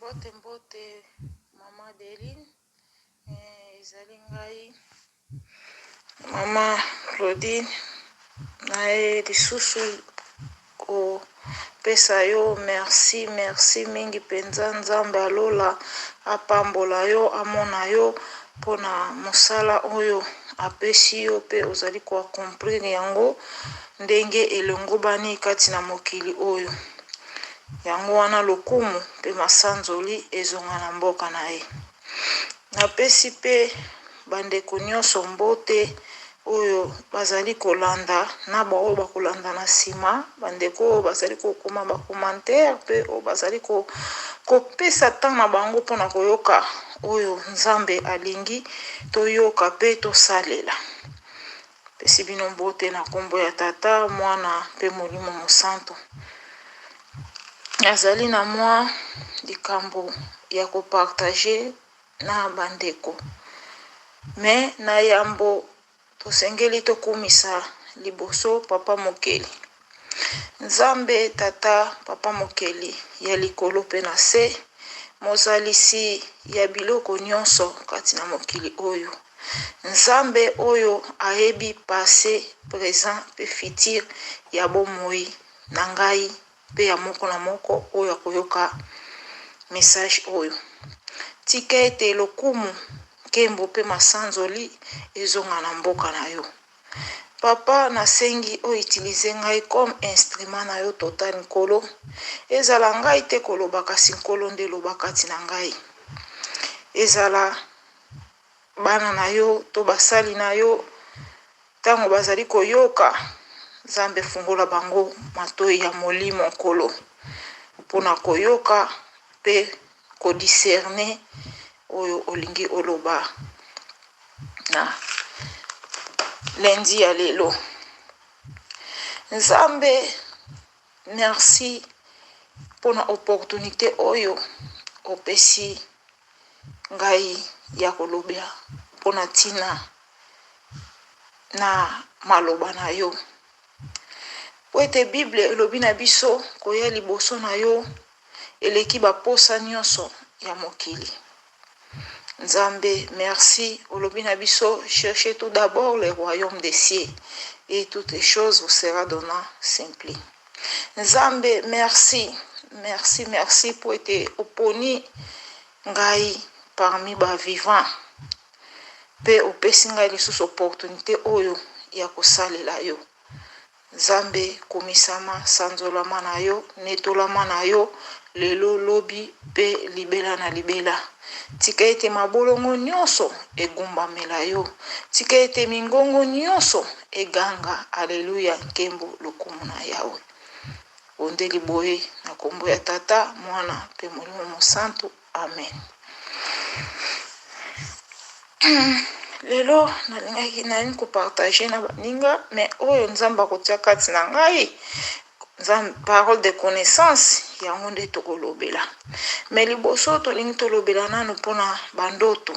Mbote Mama Deline ezali ngai Mama Claudine naye lisusu kopesa yo merci mingi penza. Nzambe alola apambola yo amona yo pona mosala oyo apesi yo pe ozali ko accomplir yango ndenge elongobani kati na mokili oyo. Yango wana lokumu pe masanzoli ezonga na mboka na ye. Napesi pe bandeko nyonso mbote oyo bazali kolanda na bao bakolanda na sima, bandeko oyo bazali kokoma ba commentaire pe oyo bazali kopesa temps na bango pona koyoka oyo Nzambe alingi toyoka pe tosalela. Pesi bino mbote na kombo ya Tata, Mwana pe Molimo Mosantu. Azali na mwa likambo ya kopartage na bandeko. Me na yambo tosengeli tokumisa liboso Papa Mokeli. Nzambe Tata Papa Mokeli ya likolo pe na se, mozalisi ya biloko nyonso kati na mokili oyo. Nzambe oyo ayebi passé, présent pe futur ya bomoi na ngai pe ya moko na moko oyo akoyoka message oyo. Tika ete lokumu kembo pe masanzoli ezonga na mboka na yo. Papa nasengi o utiliser ngai comme instrument na yo total nkolo. Ezala ngai te koloba kasi nkolo nde loba kati na ngai. Ezala bana na yo to basali na yo tango bazali koyoka, Nzambe fungola bango matoi ya molimo nkolo pona koyoka pe kodiscerne oyo olingi oloba na lundi ya lelo. Nzambe merci pona opportunité oyo opesi ngai ya kolobia pona tina na maloba na yo. Po ete Bible elobi na biso koya liboso na yo eleki baposa nyonso ya mokili. Nzambe merci olobi na biso cherchez tout d'abord le royaume des cieux et toutes les choses vous sera donné simplement. Nzambe merci po ete oponi ngai parmi ba vivant pe opesi ngai lisusu opportunité oyo ya kosalela yo. Nzambe komisama sanzolama na yo, netolama na yo lelo lobi pe libela na libela. Tika ete mabolongo nyonso egumbamela yo. Tika ete mingongo nyonso eganga alleluya nkembo lokumu na yawe. Ondeli boye na kombo ya Tata, Mwana pe Molimo Mosantu. Amen. Lelo nalingaki nani kopartage na baninga mais oyo Nzambe akotia kati na ngai Nzambe parole de connaissance yango nde tokolobela. Mais liboso tolingi tolobela nanu pona bandoto.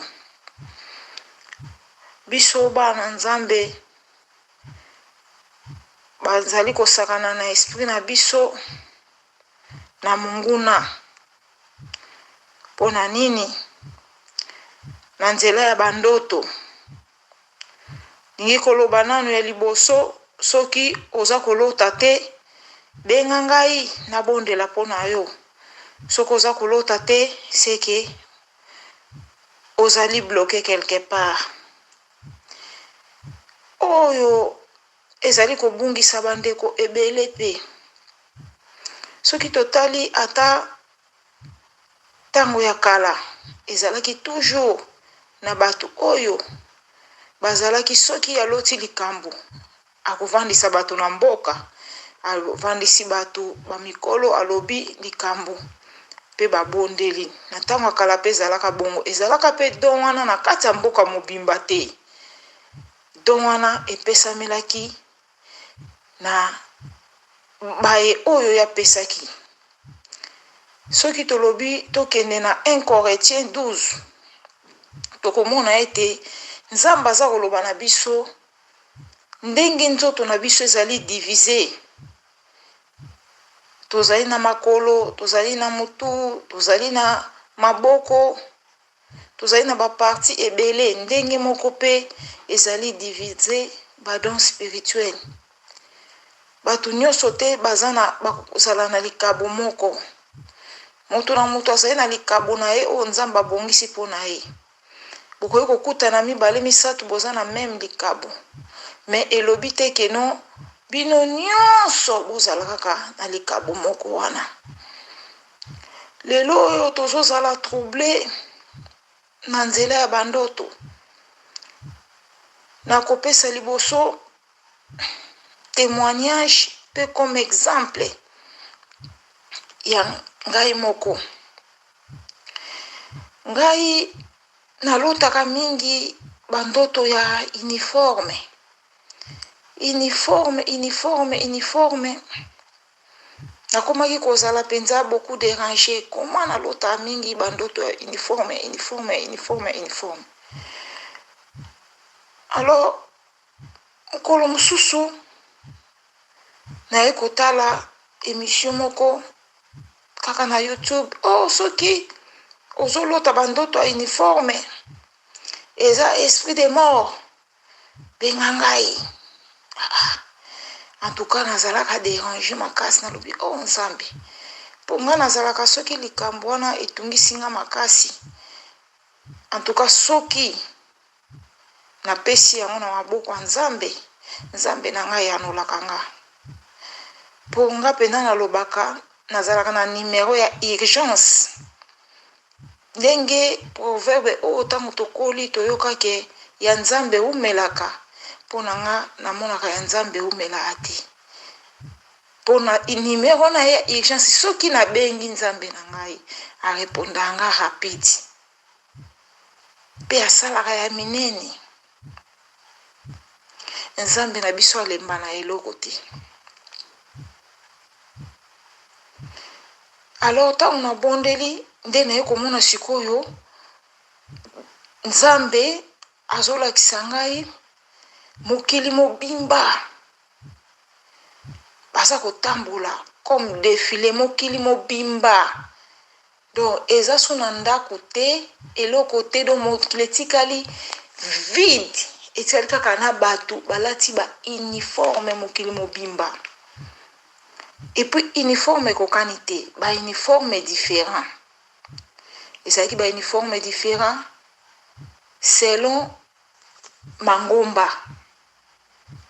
Biso bana Nzambe bazali kosakana na esprit na biso na munguna. Pona nini? Na nzela ya bandoto. Ningi koloba nanu ya liboso soki oza kolota te, benga ngai na bondela pona yo. Soki oza kolota te, seke ozali bloqué quelque part. Oyo ezali kobungisa bandeko ebele pe. Soki totali ata tango ya kala, ezalaki toujours na batu oyo bazalaki soki aloti likambo akovandisa batu na mboka, alovandisi batu bamikolo alobi likambo pe babondeli. Na tango ya kala pe ezalaka bongo, ezalaka pe don wana na kati ya mboka mobimba te. Don wana epesamelaki na baye oyo yapesaki. Soki tolobi tokende na 1 Corinthiens 12, tokomona ete Nzambe aza koloba na biso ndenge nzoto na biso ezali divisé. Tozali na makolo, tozali na mutu, tozali na maboko tozali na baparti ebele ndenge moko pe ezali divise badon spirituel. Bato nyonso te bazala na likabo moko. Moto na moto azali na likabo na ye oyo Nzambe abongisi mpo na ye. Bokoki kokutana mibale misato boza na meme likabo, me elobi te ke non bino nyonso bozala kaka na likabo moko wana. Lelo oyo tozozala trouble na nzela ya bandoto, na kopesa liboso témoignage pe comme exemple ya ngai moko. Ngai nalotaka mingi bandoto ya uniforme. Nakomaki kozala penza beaucoup dérangé. Comment nalota mingi bandoto ya uniforme. Alors, mokolo mosusu naye kotala émission moko kaka na YouTube. Oh, soki ozolota bandoto ya uniforme eza esprit de mort, benga ngai. En tout cas nazalaka dérangé makasi, nalobi oh Nzambe, mpo nga nazalaka soki likambo wana etungisi nga makasi. En tout cas soki napesi yango na maboko ya Nzambe na ngai anolaka nga. Mpo nga pena nalobaka nazalaka na numéro ya urgence. Ndenge proverbe oyo ntango tokoli toyokake ya Nzambe umelaka, mpo na nga namonaka ya Nzambe umelaka te. Mpo na numéro na ya urgence, soki nabengi Nzambe na ngai areponda nga rapide, mpe asalaka ya minene. Nzambe na biso alemba na eloko te. Alors ntango nabondeli nde naye komona sikoyo Nzambe azolakisa ngai mokili mobimba baza kotambola comme défilé, mokili mobimba. Donc eza suna ndako te, eloko te, donc mokili etikali vide, etikali kaka na bato balati ba uniforme mokili mobimba. Et puis uniforme kokani te, ba uniforme différent. Ezalaki ba uniforme différent selon mangomba.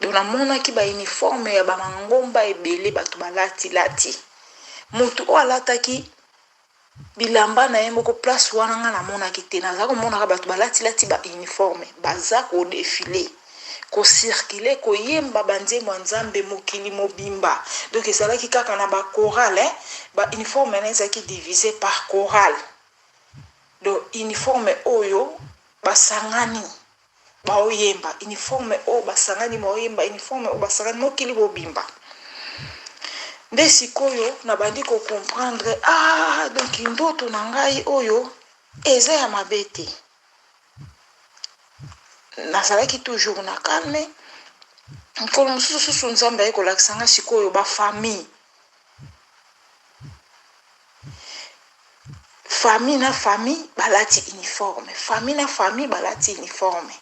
Donc namonaki ba uniforme ya ba mangomba ebele bato balati. Moto o alataki bilamba na ye moko place wana nga namonaki te. Naza komonaka bato balati ba uniforme baza ko défilé, ko circuler, ko yemba banzembo Nzambe mokili mobimba. Donc ezalaki kaka na ba chorale, ba uniforme na ezalaki divisé par chorale. Donc uniforme oyo basangani ba oyemba, uniforme oyo basangani ba oyemba, uniforme oyo basangani mokili mobimba. Nde sikoyo nabandi ko comprendre, donc ndoto na ngai oyo eza ya mabe te. Nazalaki toujours na calme. Nkolo mosusu Nzambe aye kolakisa nga sikoyo ba famille na famille balati uniforme. Famille na famille balati uniforme.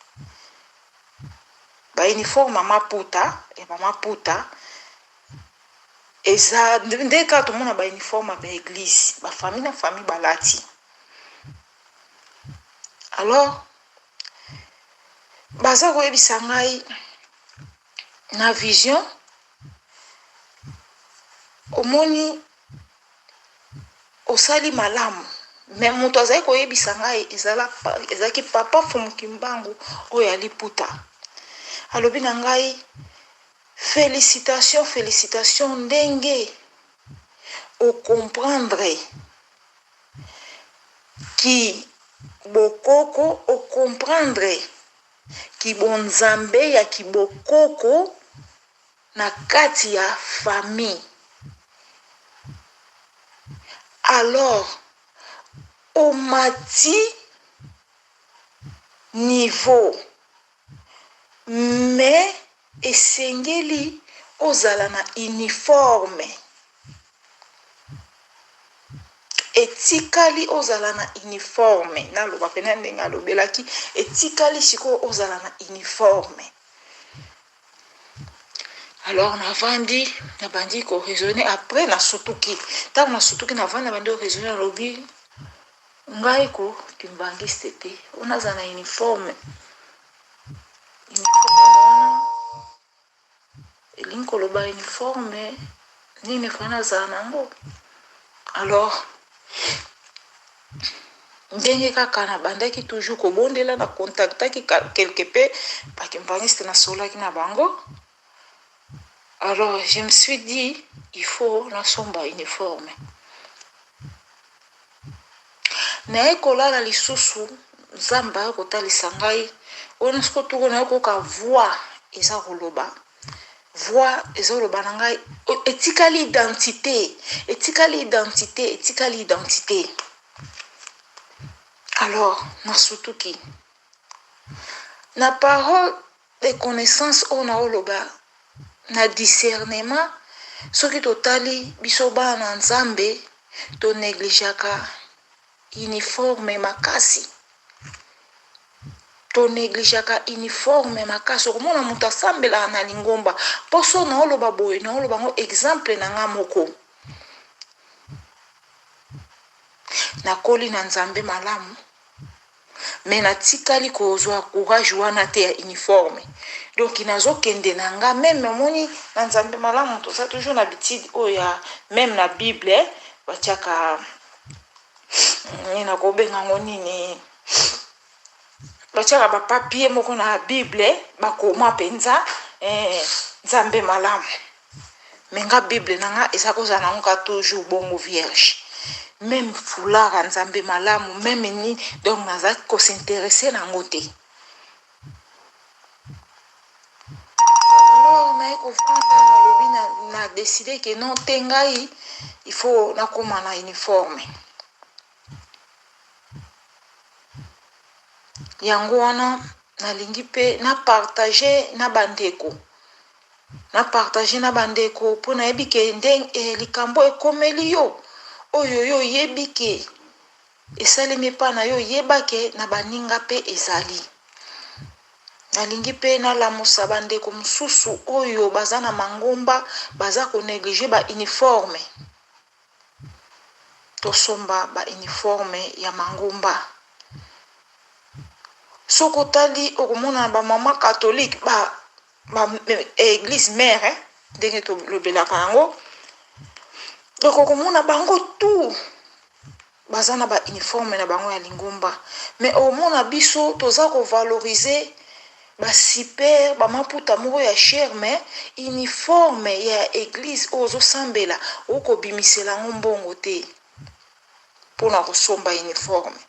Ba uniforme maputa eza ndeka to mona ba uniforme ba église, ba famille na famille balati. Alors baza koyebisa ngai na vision, omoni osali malamu, mais moto azali koyebisa ngai ezalaki papa Fumuki Mbangu oyo aliputa. Alobi na ngai félicitations ndenge o comprendre ki bokoko, o comprendre ki bonzambe ya kibokoko na kati ya famille. Alors au mati niveau, mais esengeli ozala na uniforme. etikali ozala na uniforme naloba pena ndenge alobelaki etikali sikoyo ozala na uniforme. Alors nabandi ko raisonner après nasutuki ntango nasutuki navandi nabandi ko raisonner nalobi ngai ko kimbangiste te onaza na uniforme wana elingi koloba uniforme nini fana azala nango. Alors ndenge kaka nabandaki toujours kobondela na contactaki quelque peu bakimbangiste nasolaki na bango. Alors je me suis dit il faut nasomba uniforme naye kolala lisusu nzamba ya kotalisa ngai ona siko toko naye koka voix eza koloba voix eza koloba na ngai etikali identité. Alors nasutuki na parole de connaissance ona oloba na discernement soki totali biso bana nzambe to négligeaka uniforme makasi okomona moto asambelaka na lingomba poso naoloba boye naoloba ngo exemple na nga moko nakoli na nzambe malamu me natikali kozwa courage wana te ya uniforme donc nazokende na nga meme omoni na nzambe malamu toza toujours na bitide oyo ya meme na bible batiaka nakobenga ngo nini batiaka bapapie moko na bible bakoma mpenza nzambe malamu me nga bible na nga eza kozala nango ka toujours bongo vierge même fulaka nzambe malamu même ni donc nazaki kosinteresse nango te. Alors naye kovanda nalobi na décidé que non te ngai il faut nakoma na uniforme yango wana nalingi mpe napartage na bandeko mpo nayebi ke ndenge likambo ekomeli yo oyo yo oyebi ke esalemi epa na yo oyeba ke na baninga mpe ezali. Nalingi mpe nalamusa bandeko mosusu oyo baza na mangomba baza konéglige bauniforme tosomba bauniforme ya mangomba. Soki otali okomona bamama catholique église mère ndenge tolobelaka yango donc okomona bango tout baza na bauniforme na bango ya lingomba mais omona biso toza kovalorize basiper bamaputa moko ya cher mais uniforme ya église oyo ozosambela okobimisela yango mbongo te mpona kosomba uniforme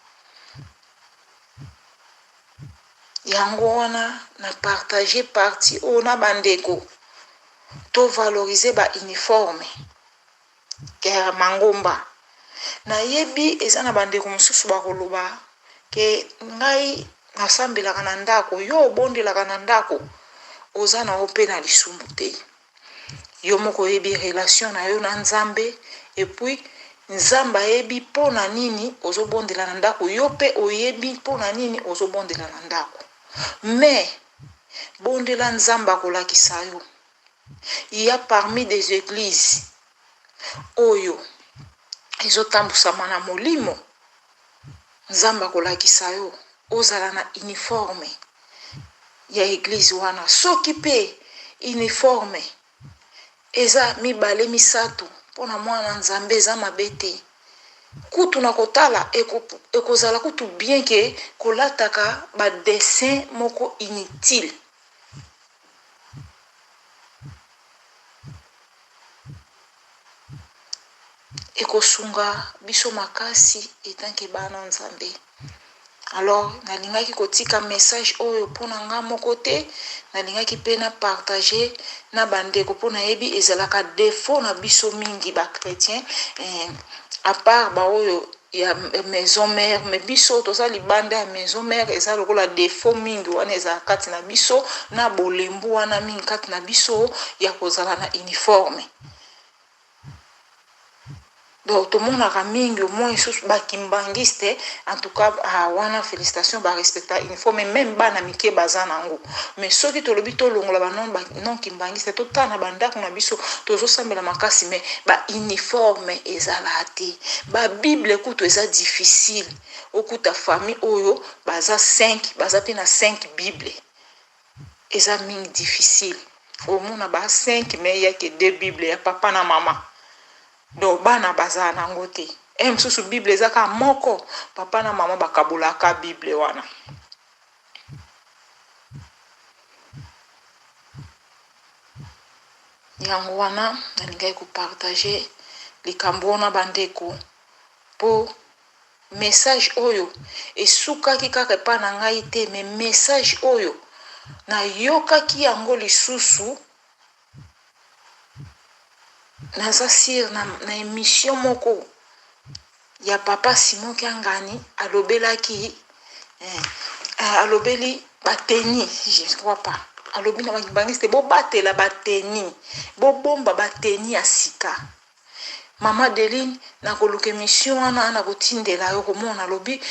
yango wana na partage parti oyo na bandeko to valorize bauniforme ya mangomba. Nayebi eza na bandeko mosusu bakoloba ke ngai nasambelaka na ndako yo obondelaka na ndako oza na yo mpe na lisumu te yo moko oyebi relation na yo na nzambe epuis nzambe ayebi mpo na nini ozobondela na ndako yo mpe oyebi mpo na nini ozobondela na ndako mais bondela nzambe akolakisa yo. Il y a parmi des églises oyo ezotambusama na molimo nzambe akolakisa yo ozala na uniforme ya église wana soki mpe uniforme eza mibale misato mpona mwana nzambe eza mabe te kutu na kotala ekozala kutu bien ke kolataka badessin moko inutile. Ekosunga biso makasi etanke bana nzambe. Alors nalingaki kotika message oyo mpona nga moko te nalingaki mpe na partage na bandeko mpona yebi ezalaka défaut na biso mingi bakretien à part baoyo ya maison mère mais biso toza libanda ya maison mère eza lokola défaut mingi wana eza kati na biso na bolembu wana mingi kati na biso ya kozala na uniforme. Donc tout le monde a mingi au moins sous bakimbangiste en tout cas wana félicitations ba respecter uniforme même bana mike bazana ngo mais soki to lobi to longola ba non kimbangiste to tana banda kuna biso tozo sambela makasi mais ba uniforme ezalati ba bible kuto eza difficile okuta famille oyo baza 5 baza pe na 5 bible eza mingi difficile au mona ba 5 mais ya que 2 bible ya papa na mama. Donc bana baza nango te mosusu bible ezaka moko papa na mama bakabulaka bible wana yango wana nalingai kopartage likambo na bandeko po message oyo esukaki kaka epa na ngai te mais message oyo nayokaki yango lisusu naza sir na émission moko ya papa Simon Kiangani alobelaki alobeli bateni je crois pas alobi na bangiste bo batela bateni bo bomba bateni ya sika mama Deline na koluka émission wana na kotindela yo komona alobi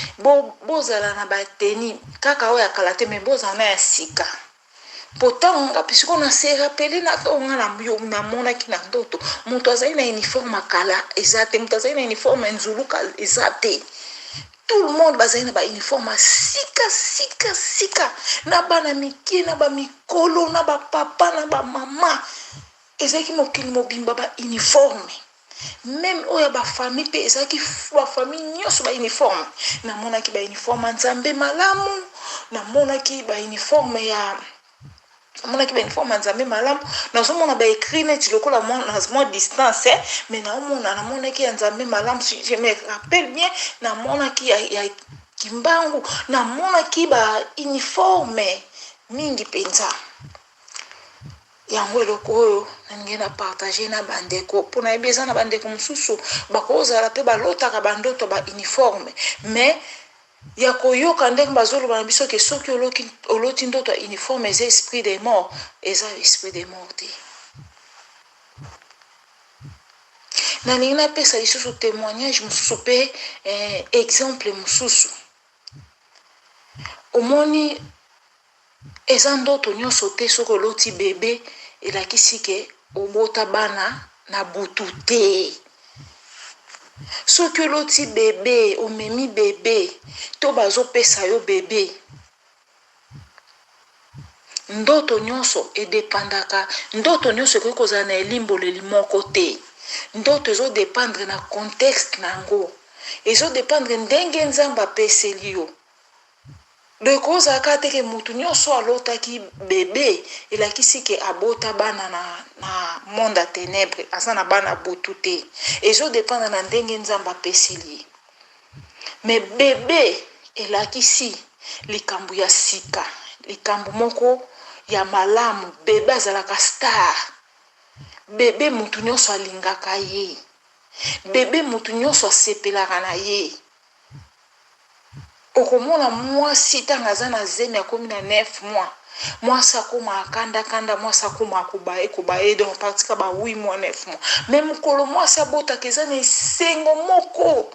bozala na bateni kaka oyo akala te mais bozala na ya sika pourtant nga pisiko na se rappelé na tonga na yo na mona ki na ndoto moto azali na uniforme akala ezate moto azali na uniforme nzuluka ezate tout le monde bazali na ba uniforme sika na bana mike na ba mikolo na ba papa na ba mama ezaki mokili mobimba ba uniforme même oya ba famille pe ezaki ba famille nyonso ba uniforme na mona ki ba uniforme nzambe malamu na mona ki ba uniforme ya mona ki ba uniforme nzambe malamu na zo mona ba écrit net lokola mo distance mais na mona ki nzambe malamu si je me rappelle bien na mona ki ya kimbangu na mona ki ba uniforme mingi penza yango eloko oyo nalingi na partage na bandeko mpona yebi eza na bandeko mosusu bakozala mpe balotaka bandoto ba uniforme mais ya koyoka ndenge bazoloba na biso ke soki oloti ndoto ya uniforme eza esprit des morts eza esprit des morts te nalingi napesa lisusu témoignage mosusu mpe exemple mosusu omoni eza ndoto nyonso te soki oloti bebe elakisi ke obota bana na butu te soki oloti bebe omemi bebe to bazopesa yo bebe ndoto nyonso edepandaka ndoto nyonso ekoki kozala na elimboleli moko te ndoto ezodependre na contexte nango ezodependre ndenge nzambe apeseli yo donc ozalaka te ke mutu nyonso alotaki bebe elakisi ke abota bana na monde ya ténèbre aza na bana butu te ezodependre na ndenge nzambe apeseli mais bebe elakisi likambo ya sika likambo moko ya malamu bebe azalaka star bebe mutu nyonso alingaka ye bebe mutu nyonso asepelaka na ye okomona mwasi ntango aza na zemi akomi na 9 mois mwasi akoma akandakanda mwasi akoma akobaye donc partika ba 8 mois 9 mois me mokolo mwasi abotaka eza na esengo moko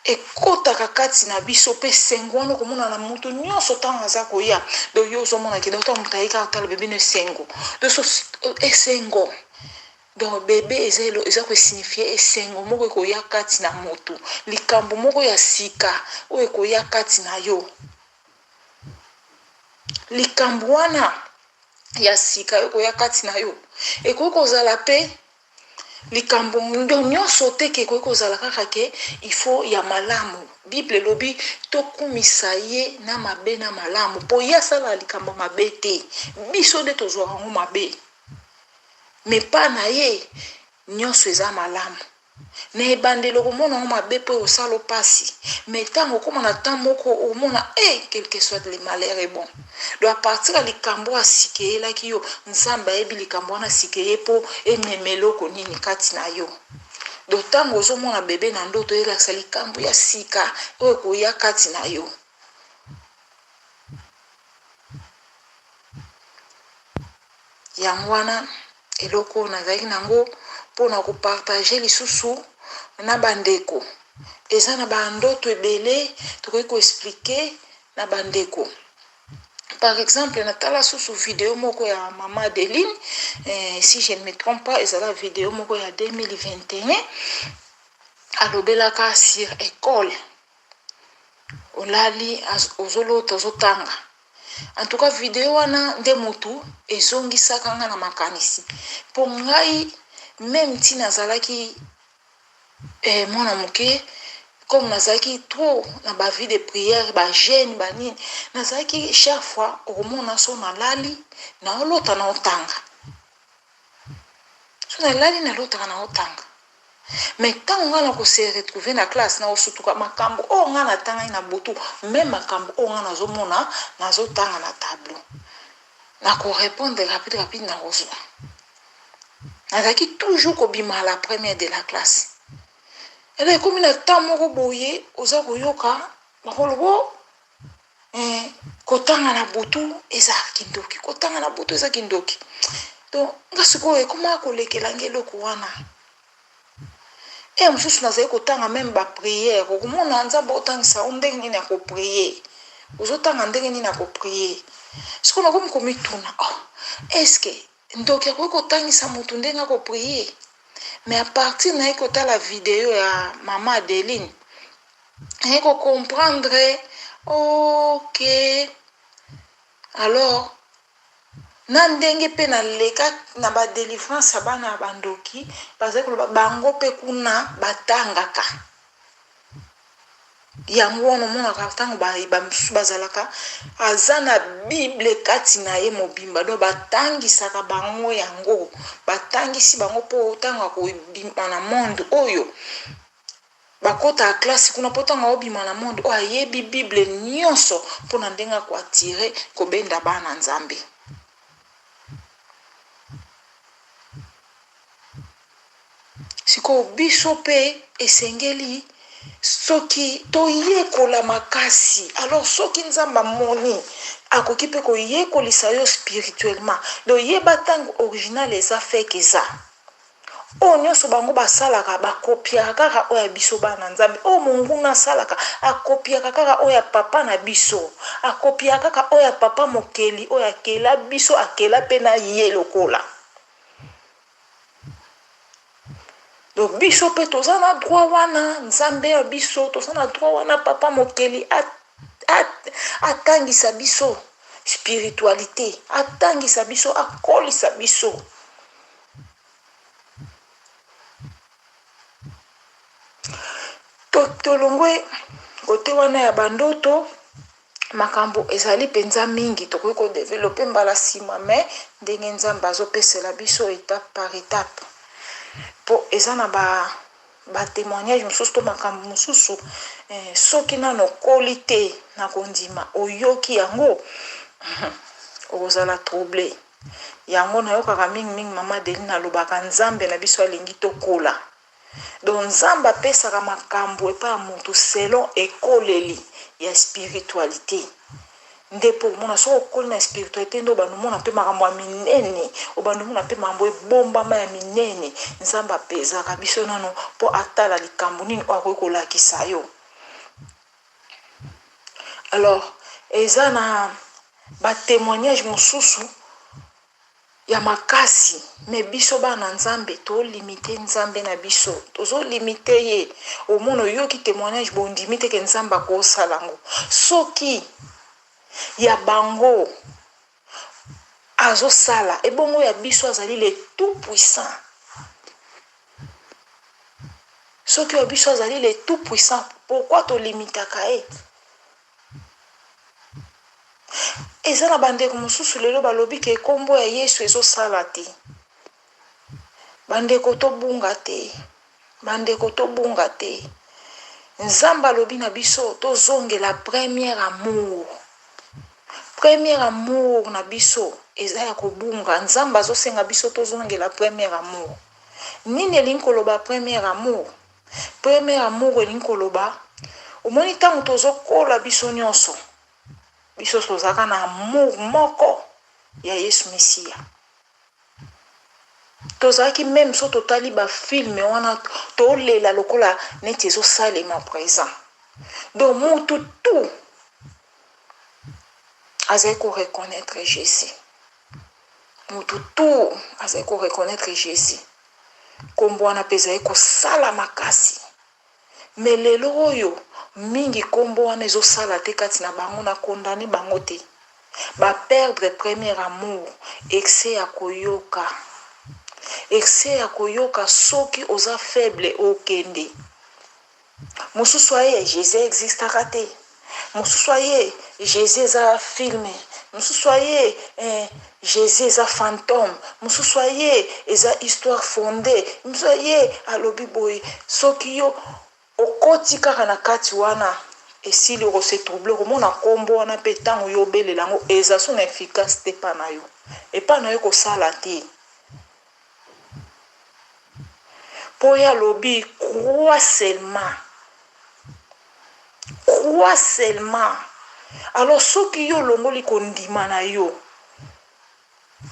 ekotaka kati na biso mpe esengo wana okomona na moto nyonso ntango aza koya donc yo ozomona ke ntango moto ayika kotala bebe na esengo donc esengo donc bebe eza koesignifie esengo moko ekoya kati na moto likambo moko ya sika oyo ekoya kati na yo likambo wana ya sika oyo ekoya kati na yo ekoki kozala mpe likambo nyonso te ke ekoki kozala kaka ke ifo ya malamu bible elobi tokumisa ye na mabe na malamu mpo ye asala likambo mabe te biso nde tozwaka yango mabe me pa na ye nyonso eza malamu na ebandelo komona yango mabe mpo osala opasi me ntango okoma na ntan moko omona quelque soit le malheur est bon donc à partir ya likambo asika eyelaki yo nzambe ayebi likambo wana asika ye mpo emema eloko nini kati na yo donc ntango ozomona bebe na ndoto eyelakisa likambo ya sika oyo ekoya kati na yo yango wana eloko nazalaki nango mpona kopartage lisusu na bandeko eza na bandoto ebele tokoki koexplike na bandeko. Par exemple, natala susu vidéo moko ya Maman Adeline, si je ne me trompe pas, ezala vidéo moko ya 2021, alobelaka sur école. Olali ozolota ozotanga. En tout cas, vidéo wana nde mutu ezongisaka nga na makanisi. Po ngai même ti nazalaki mwana moke, comme nazalaki trop na ba vie de prière, ba jeune, ba nini, nazalaki chaque fois okomona so na lali na olota na otanga. So na lali na lota na otanga. Mais quand on a se retrouver na classe na osutuka makambo o nga na tanga na butu, même makambo o nga na zomona na zotanga na tableau. Na ko répondre rapide na ozwa. Nazalaki toujours kobima la première de la classe. Et comme il a tant moko boye oza koyoka bakolobo kotanga na butu eza kindoki, kotanga na butu eza kindoki. Donc ngasiko comment kolekela ngeloko wana. Et mususu nazali kotanga même ba prière, okomona nzambe otangisa ndenge nini na ko prier. Ozotanga ndenge nini na ko prier. Siko na komi komituna, est-ce que ndoki akotangisa mutu ndenge ko prier? Mais à partir de la vidéo ya Maman Adeline, il faut comprendre, ok, alors, nandenge pe na leka na ba délivrance ya bana bandoki, parce que bango pe kuna batangaka. Yango wana mona ntango bamisusu bazalaka aza na bible kati na ye mobimba do batangisaka bango yango batangisi bango po ntango akobima na monde oyo bakota ya classe kuna po ntango akobima na monde oyo ayebi bible nyonso mpona ndenge akoatire kobenda bana nzambe. Siko biso pe esengeli soki toyekola makasi, alors soki nzamba moni akoki pe koyekolisa yo spirituellement, do yeba tango original eza fake eza o nyonso bango basalaka bakopiaka kaka oya biso bana nzambe, o monguna asalaka akopiaka kaka oya papa na biso, akopiaka kaka oya papa mokeli oya akela biso akela pe na ye lokola. Donc biso pe toza na droit wana nzambe ya biso, toza na droit wana papa mokeli atangisa biso spiritualité, atangisa biso akolisa biso. Tolongwe kote wana ya bandoto makambo ezali penza mingi tokoki ko développer mbala sima, mais ndenge nzambe azopesela biso étape par étape. Po eza na ba témoignage mosusu to makambo mosusu soki nano koli te na kondima oyoki yango okozala troublé. Yango nayokaka mingi Maman Adeline alobaka nzambe na biso alingi tokola. Donc nzambe apesaka makambo epa ya moto selon ekoleli ya spiritualité. Nde po mona so okoli na spiritualité ndo bandomona pe makambo ya minene, obandomona pe makambo ebombama ya minene. Nzambe apesaka biso nano po atala likambo nini akoki kolakisa yo. Alors eza na ba témoignage mosusu ya makasi, mais biso bana nzambe to limiter nzambe na biso, tozo limiter ye. Omono yoki témoignage bondimi te ke nzambe akosalango. Soki ya bango azosala ebongo ya biso azali le tout puissant. Soki ya biso azali le tout puissant, pourquoi to limitaka e? Eza na bandeko mosusu lelo balobi ke kombo ya Yesu ezosala te. Bandeko tobunga te, bandeko tobunga te. Nzambe alobi na biso tozongela premier amour. Premier amour na biso eza ya kobunga. Nzambe azosenga biso tozongela premier amour. Nini elingi koloba premier amour? Premier amour elingi koloba omoni ntango tozokola biso nyonso biso tozaka na amour moko ya Yesu Mesia. tozalaki même so totali bafilme wana tolela lokola neti ezosalema présent. Donc mutu tu azali koreconnaître Jésus. Mutu tu azali koreconnaître Jésus. Kombo wana mpe ezali kosala makasi. Me lelo oyo mingi kombo wana ezosala te kati na bango na kondane bango te. Ba perdre premier amour, excès ya koyoka. Excès ya koyoka soki oza faible okende. Mosusu aye Jésus existaka te. Mosusu aye Jésus eza filme. Mosusu aye Jésus eza fantôme. Mosusu aye eza histoire fondée. Mosusu aye alobi boye soki yo okoti kaka na kati wana esili okose trouble komona kombo wana mpe ntango yo obelela yango eza so na efficace te epa na yo. Epa na yo kosala te. Po ya lobi crois seulement. Crois seulement. Alors soki yo longoli kondima na yo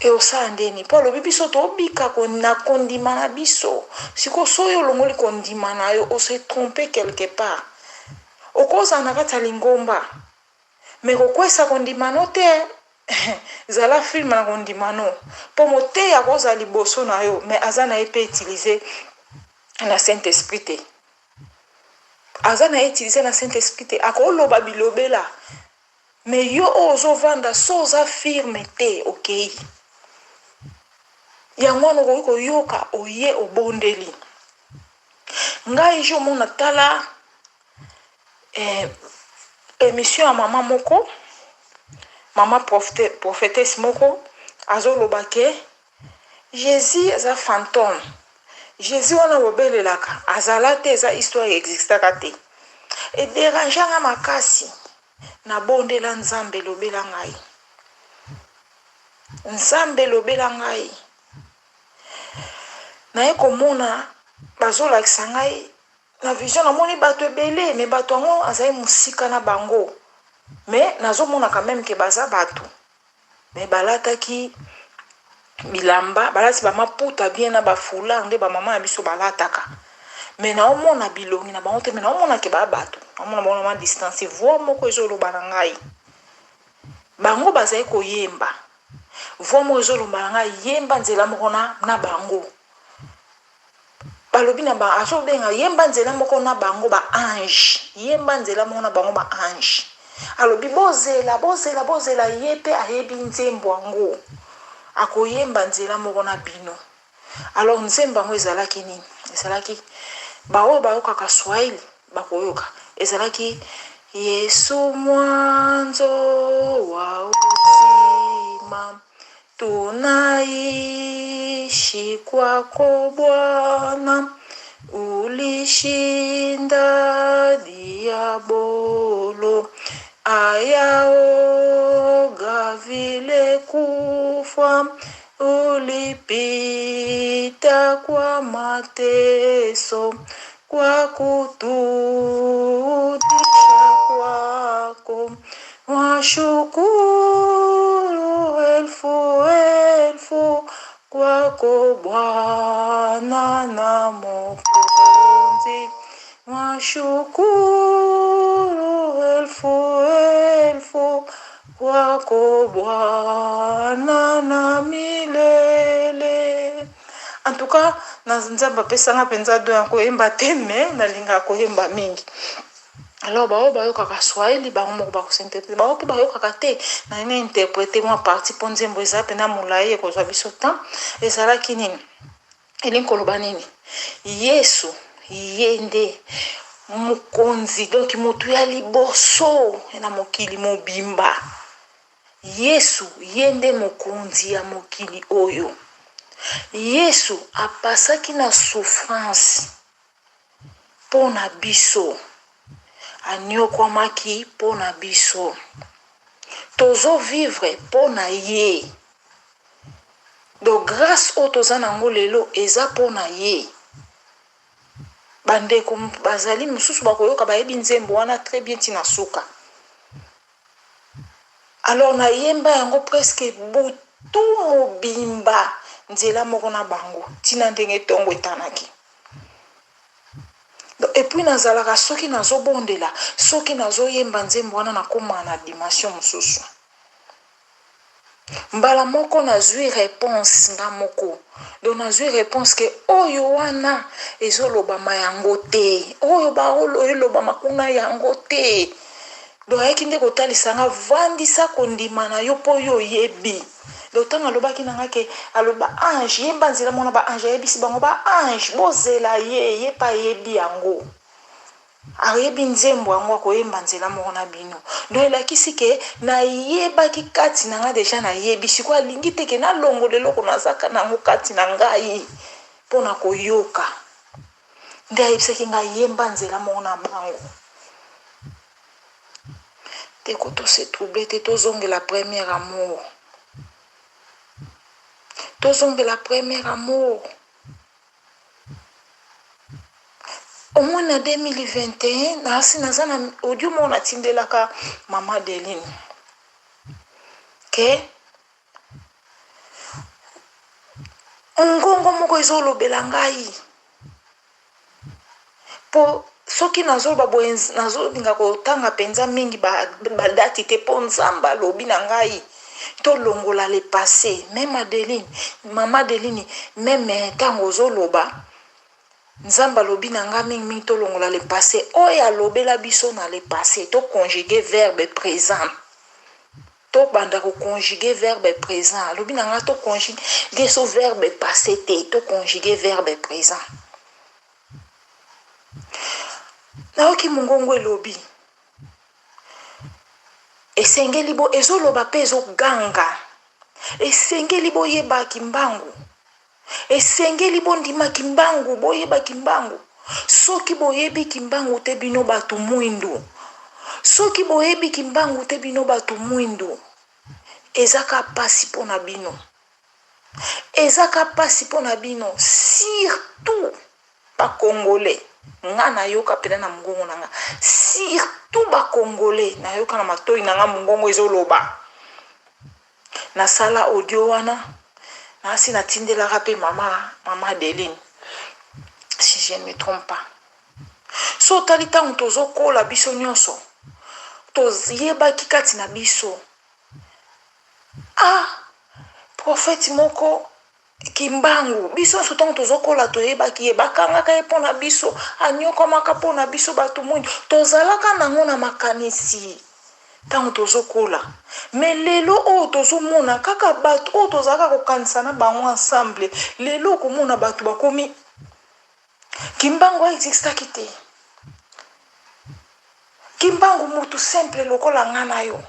e osala ndeni po lobi biso tobika na kondima na biso. Siko so yo longoli kondima na yo ose tromper quelque part. Okoza na kati ya lingomba. Me kokwesa kondima no te. Zala film na kondima no. Po mote ya koza liboso na yo. Me aza na epe utiliser na Saint-Esprit te. Aza na utiliser na Saint-Esprit te. Akoloba bilobela. Me yo ozo vanda so oza firme te. Okay. Yango wana okoki koyoka oye obondeli. Ngai jo mona tala émission ya mama moko, mama prophétesse moko, azoloba ke Jésus eza fantôme. Jésus wana obelelaka azala te eza histoire existaka te. E dérangeanga makasi na bondela Nzambe lobela ngai. Nzambe lobela ngai. Na komona bazolakisa ngai na vision namoni bato ebele me bato yango azali musika na bango. Me nazomona quand même ke baza bato. Me balataki bilamba, balati ba maputa bien na ba foulard nde ba mama ya biso balataka. Me naomona bilongi na bango te me naomona ke ba bato. Naomona bango na distance voix moko ezoloba na ngai. Bango bazali koyemba. Voix moko ezoloba na ngai yemba nzela moko na bango. Balobi na ba azobenga yemba nzela moko na bango ba ange. Yemba nzela moko na bango ba ange. Alobi bozela yepe ayebi nzembo yango. Akoyemba nzela moko na bino. Alors nzembo yango ezalaki nini? Ezalaki baoyo bayokaka Swahili bakoyoka. Ezalaki Yesu mwanzo wa uzima. Tunaishi kwako Bwana, ulishinda diabolo, ayaoga vile kufa, ulipita kwa mateso, kwa kuturudisha kwako, washukuru elfu kwako Bwana na Mwokozi, washukuru elfu kwako Bwana na milele. En tout cas, na Nzambe apesanga penza do yango yemba te me nalinga koyemba mingi. Alors bayokaka Swahili bango moko bakosinterprete baoki bayokaka te na ina interprete mwa parti po nzembo eza pena molai ekozwa biso temps ezalaki nini elingi koloba nini Yesu ye nde mokonzi donc motu ya liboso na mokili mobimba. Yesu ye nde mokonzi ya mokili oyo. Yesu apasaki na souffrance po na biso. Anyokwamaki po na biso. Tozo vivre po na ye. Donc grâce au toza nango lelo eza po na ye. Bandeko bazali mususu bakoyoka bayebi nzembo wana très bien tina suka. Alors na yemba yango presque butu tu mobimba nzela moko na bango tina ndenge tongo etanaki. Et puis nazalaka soki nazobondela soki nazoyemba nzembo wana nakoma na dimension mosusu. Mbala moko nazwi réponse nga moko. Donc nazwi réponse ke oyo wana ezolobama yango te. Oyo baolo elobama kuna yango te. Donc ayaki nde kotalisa nga vandisa kondima na yo po yo yebi. Donc tanga alobaki nanga ke aloba ange yemba nzela mona ba ange yebisi bango ba ange bozela ye pa yebi yango. Ayebi nzembo yango akoyemba nzela moko na bino. Donc elakisi ke na yebaki kati na nga deja na yebi siko alingi te ke nalongo lelo konazaka nango kati na ngai mpona koyoka. Nde ayebisaki nga yemba nzela moko na bango. Teko to se trouble te tozongela premier amour. Tozongela premier amour. Au moins en 2021, nasi nazana audio mo na tindelaka Mama Deline. Que ngongo moko ezolobela ngai. Po soki nazoloba boye nazolinga kotanga penza mingi ba dati te po nzamba lobi na ngai. To longola le passé. Même Adeline, Mama Deline, même tango zoloba. Nzamba lobi na nga mingi to longola le passé. Oya lobela biso na le passé. To conjuguer verbe présent. To banda ko conjuguer verbe présent. Lobi na nga to conjuguer so verbe passé te. To conjuguer verbe présent. Naoki mungongo elobi. Esengeli bo ezoloba pe ezoganga. Esengeli bo yeba kimbangu. Esengeli bo ndima kimbangu bo yeba kimbangu. Soki bo yebi kimbangu te bino batu mwindu. Soki bo yebi kimbangu te bino batu mwindu. Ezaka pasi pona bino. Ezaka pasi pona bino. Surtout ba Congolais. Nga na yoka pena na mungongo nanga. Surtout ba Congolais. Na yoka na matoi nanga mungongo ezoloba. Na sala audio wana. Nasi na tindela rape Mama Deline. Si je ne me trompe pas. So talita untozo kola biso nyonso. Tozieba kikati na biso. Ah, prophète moko kimbangu. Biso so tango tozo kola toyeba ki bakanga ka epona biso. Anyoko maka pona biso batu mwindu. Tozalaka nango na makanisi. Tango tozo kola. Mais lelo o tozo mona kaka batu o tozaka kokanisa na bango ensemble. Lelo ko mona batu bakomi kimbangu exista kite. Kimbangu mutu simple lokola ngana yo.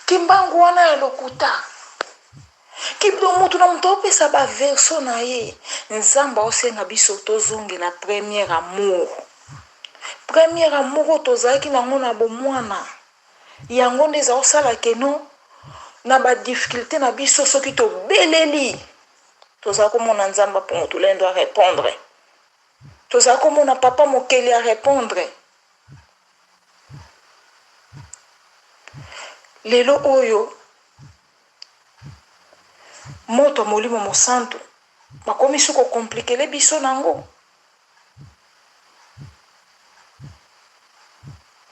Kimbangu wana ya lokuta. Kibdo mutu na mutu opesa ba verso na ye. Nzamba osenga biso tozongela premier amour. Premier amour tozalaki nango na bomwana. Yango ndeza osala keno na ba difficulté na biso soki to beleli. Tozala komona nzamba po tulendo a répondre. Tozala komona papa mokeli a répondre. Lelo oyo moto molimo mosantu makomi suko komplikele biso nango.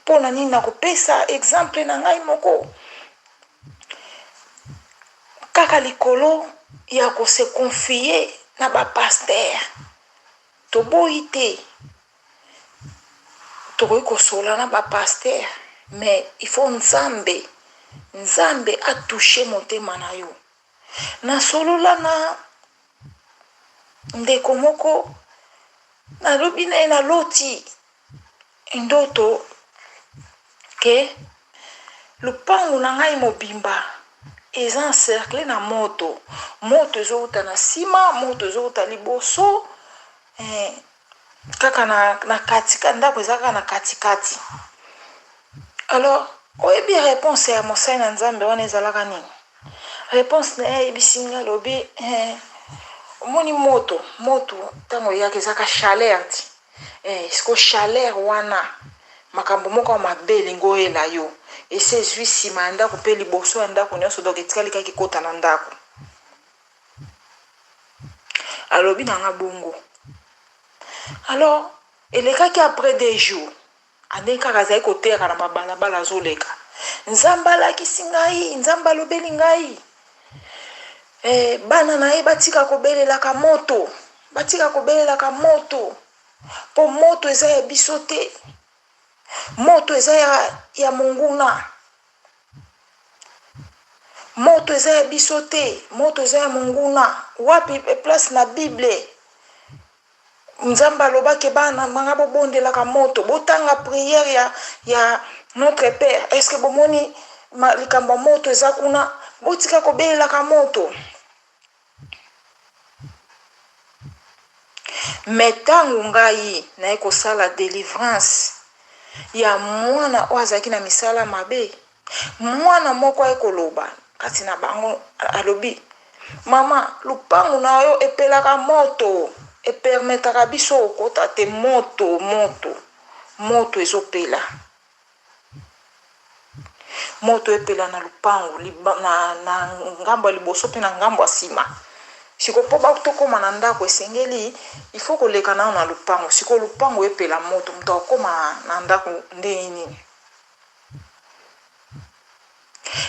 Pona nini nakopesa exemple na ngai moko. Kaka likolo ya ko se confier na ba pasteur. Toboyi te. Tokoki kosola na ba pasteur. Mais il faut Nzambe a touché motema na yo. Na solola na ndeko moko na lobi na loti ndoto ke lupangu na ngai mobimba eza encerclé na moto ezouta na sima moto ezouta liboso kaka na katikati ndako ezaka na katikati. Alors oyebi réponse ya mosai na Nzambe wana ezalaka nini? Réponse na ye bisinga lobi omoni moto tango yaka ezaka chaleur ti siko chaleur wana makambo moko mabe lingo ela yo ese zwi nsima ya ndako mpe liboso ya ndako nyonso donc etikali kaki kota na ndako. Alobi nanga bongo. Alors elekaki après des jours ande kaka azali koteka na mabalabala azoleka. Nzambe alakisi ngai, nzambe alobeli ngai bana na ye batika kobelelaka moto, batika kobelelaka moto po moto eza ya biso te, moto eza ya monguna, moto eza ya biso te, moto eza ya monguna. Wapi place na Bible nzambe alobaki bana manga bobondelaka moto, botanga prière ya notre père. Est-ce que bomoni likambo moto eza kuna, botika kobelelaka moto. Metango ngai na kosala délivrance ya mwana oyo azalaki na misala mabe, mwana moko ekoloba kati na bango alobi mama lupango na yo epelaka moto, epermetaka biso okota te moto ezopela, moto epela na lupango na ngambo ya liboso mpe na ngambo ya nsima. Siko po bakutokoma na ndako esengeli il faut koleka nao na lupango. Siko lupango epela moto mutu akoma na ndako ndenge nini.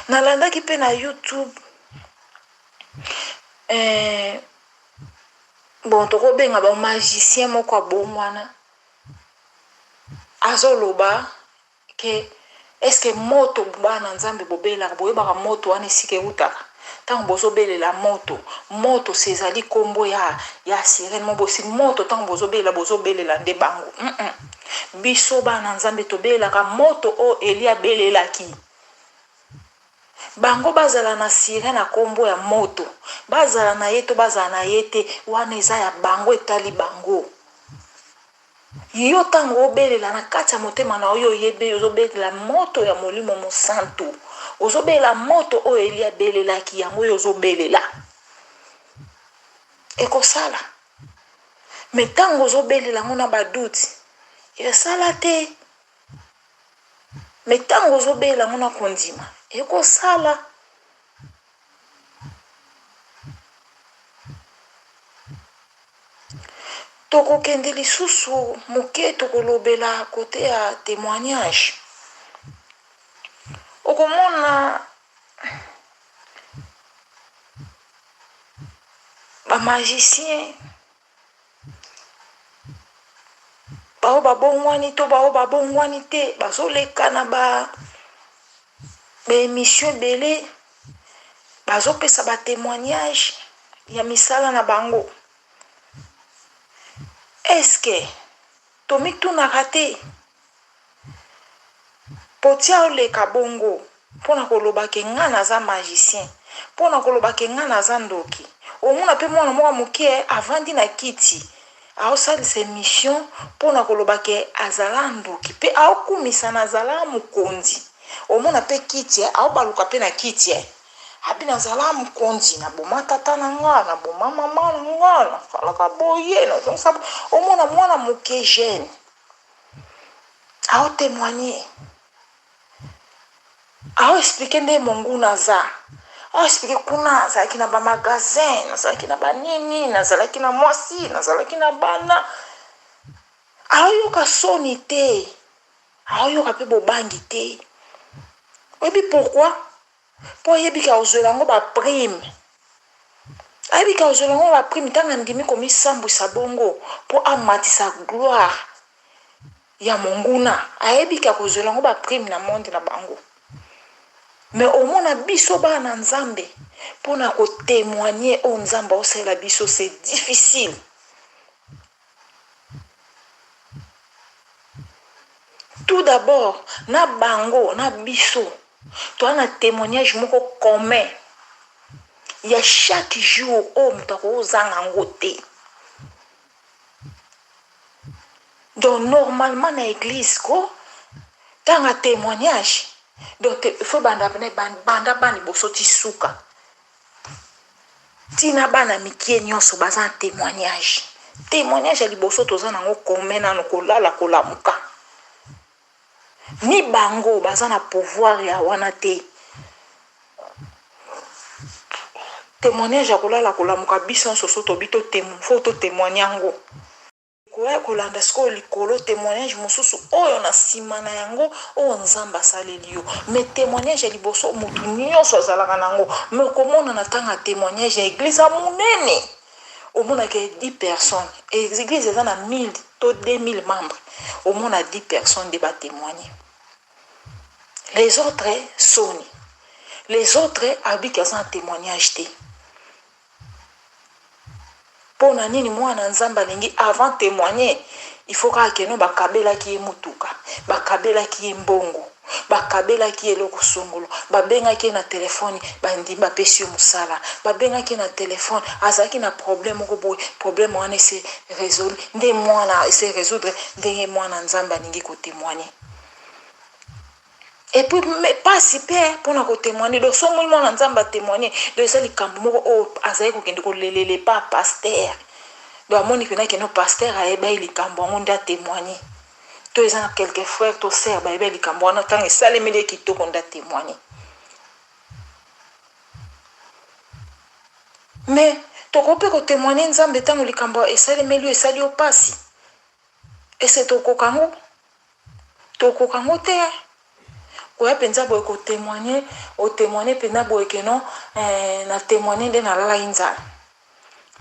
Nalandaki mpe na YouTube bon tokobenga ba magicien moko abongwana azoloba ke eske moto bana nzambe bobelaka boyebaka moto wana esika eutaka tango bozobelela moto sezali kombo ya sirene mo bosi moto tango bozobelela nde bango biso bana nzambe tobelaka moto o Elia belelaki. Bango bazala na sirene na kombo ya moto, bazala na ye to bazala na ye te, wana eza ya bango etali bango. Yo tango obelela na kati ya motema na oyo yebe ozobelela moto ya molimo mosantu, ozobelela moto o Elia belelaki yango oyo ozobelela ekosala. Me tango ozobelela ngo na baduti esala te, me tango ozobelela ngo na kondima ekosala. Tokokende lisusu moke tokolobela kote ya témoignage. Okomona ba magicien bao babongwani to bao babongwani te bazoleka na ba émission belé bazopesa ba témoignage ya misala na bango. Est-ce que tomitunaka te potia oleka bongo mpona kolobake nga naza magicien, mpona kolobake nga naza ndoki. Omona pe mwana moko moke avandi na kiti aosalisa émission mpona kolobake azala ndoki pe aokumisa na azala mokonzi. Omona pe kiti aobaluka pe na kiti abi nazala mokonzi na boma tata na nga na boma mama na nga na salaka boye na sabu. Omona mwana moke jeune ao témoigner, ao expliquer nde monguna za, ao expliquer kuna azalaki na ba magasin, nazalaki na banini, nazalaki na mwasi, nazalaki na bana. Aoyoka soni te, aoyoka pe bobangi te. Oyebi pourquoi? Po yebika ozwela ngo ba prime. Ayebika ozwela ngo ba prime tanga ndimi komisambwisa bongo po amatisa gloire ya monguna. Ayebika kozwela ngo ba prime na monde na bango. Mais omona biso bana nzambe pona ko témoigner o nzamba osela biso c'est difficile. Tout d'abord na bango na biso toi na témoignage moko commun ya chaque jour o mutako ozanga ngote. Donc normalement na église ko tanga témoignage donc il faut banda bani bosoti suka tina bana mikie nyonso baza témoignage ya liboso toza nango commun na kolala kolamuka. ni bango baza na pouvoir ya wana te. Témoignage ya kolala kolamuka biso soso tobito fo to témoigne yango koya kolanda sikoyo likolo témoignage mosusu oyo na nsima na yango oyo nzambe asaleli yo. Mais témoignage ya liboso motu nyonso azalaka nango. Mais komona na ntango ya témoignage ya église ya monene omonaka 10 personnes et l'église eza na 1000 to 2000 membres, omona 10 personnes de batémoigner. Les autres soni, les autres abiki aza na témoignage te. Pona nini mwana nzamba lingi avant témoigner il faut ka keno bakabelaki ye mutuka, bakabelaki ye mbongo, bakabelaki ye eloko songolo, babengaki na telefone bandimba apesi yo mosala, babengaki na telefone azalaki na problème moko boye, problème wana ese résoudre nde mwana ese résoudre ndenge mwana nzamba lingi kotémoigner. Et puis pas super pour nous témoigner. Donc son moment en Zamba témoigner de ça les cambo oh azai ko kende ko lelele pas pasteur. Donc mon ikena que nos pasteur a eba les cambo on da témoigner. Tous les ans quelques frères to sœurs ba eba les cambo on tant et ça les médias qui to qu'on da témoigner. Mais to ko pe ko témoigner Nzambe tant les cambo et ça les médias et ça li opasi. Et c'est to ko kango te. Oya penza boye ko témoigner o témoigner pena boye que non na témoigner de na lala inza